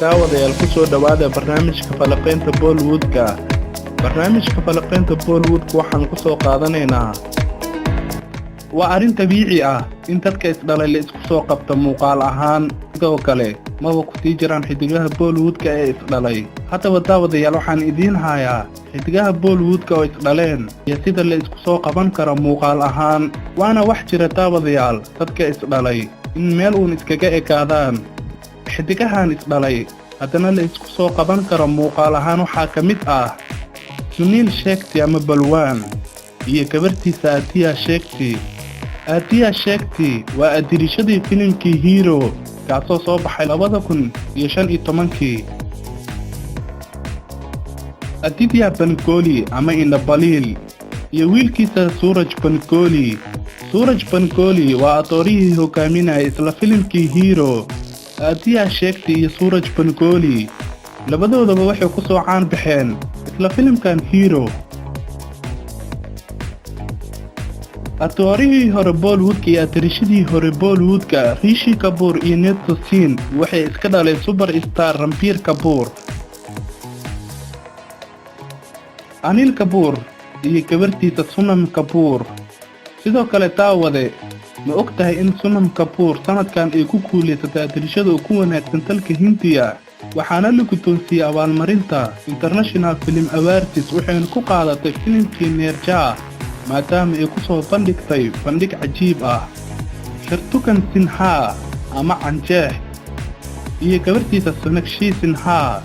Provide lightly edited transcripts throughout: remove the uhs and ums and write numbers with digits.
daawadayaal ku soo dhawaada barnaamijka falaqaynta Bollywoodka. Barnaamijka falaqaynta Bollywoodka waxaan ku soo qaadanaynaa waa arrin dabiici ah in dadka isdhalay la isku soo qabto muuqaal ahaan, sidoo kale maba ku sii jiraan xidigaha Bollywoodka ee isdhalay. Haddaba daawadayaal waxaan idiin hayaa xidigaha Bollywoodka oo isdhaleen iyo sida la isku soo qaban karo muuqaal ahaan. Waana wax jira daawadayaal dadka isdhalay in meel uun iskaga ekaadaan. xidigahan isdhalay haddana la isku soo qaban karo muuqaal ahaan waxaa ka mid ah Sunil Shetty ama Balwan iyo gabartiisa Atia Shetty. Atia Shetty waa adirishadii filimkii Hero kaasoo soo baxay 2015. Aditya Pankoli ama Indrabalil iyo wiilkiisa Suraj Pankoli. Suraj Pankoli waa adoorihii hogaaminaya isla filimkii Hero. Atia Shetty iyo Suraj Pankoli labadoodaba waxay ku soo caan baxeen isla filimkan Hero. adoorihii hore Bollywoodka iyo adirishadii hore Bollywoodka Rishi Kapoor iyo Neetu Singh waxay iska dhaleen superstar Ranbir Kapoor. Anil Kapoor iyo gabartiisa Sonam Kapoor. sidoo kale daawade ma ogtahay in Sonam Kapoor sanadkan ay ku guuleysatay adirishada ugu wanaagsan dalka Hindiya, waxaana la guddoonsiiyay abaalmarinta International Film Awards waxayna ku qaadatay filimkii Neerja maadaama ay ku soo bandhigtay bandhig cajiib ah. Shartukan Sinha ama Anjeex iyo gabartiisa Sonakshi Sinha.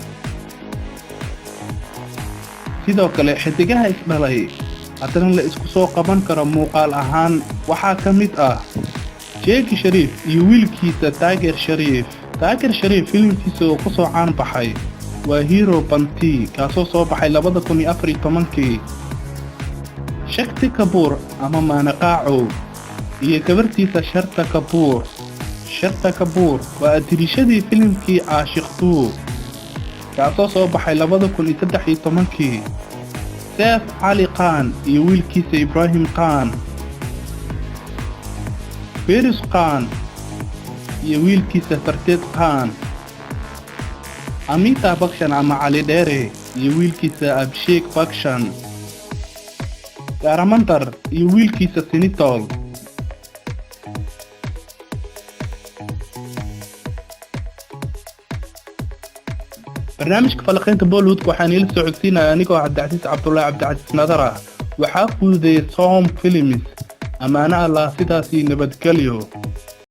sidoo kale xidigaha isdhalay haddana la isku soo qaban karo muuqaal ahaan waxaa ka mid ah Jackie Sharif iyo wiilkiisa Tiger Sharif. Tiger Sharif filimkiisa oo ku soo caan baxay waa Hero Banti kaasoo soo baxay 2014. Shakti Kapoor ama Manaqaaco iyo gabartiisa Sharta Kapoor. Sharta Kapoor waa adirishadii filimkii Aashiq 2 kaasoo soo baxay 2013. Saif Ali Khan iyo wiilkiisa Ibrahim Khan. Feroz Khan iyo wiilkiisa Farteed Khan. Amitabh Bachchan ama Ali Dheere iyo wiilkiisa Abhishek Bachchan. Dharamantar iyo wiilkiisa Sinitol. barnaamijka falaqaynta Bollywoodka waxaan ila soo codsiinaya anigoo Cabdicasiis Cabdullaahi Cabdicasiis Nadara. waxaa fududeeyay Som Films. amaana Allah sidaasi nabadgelyo.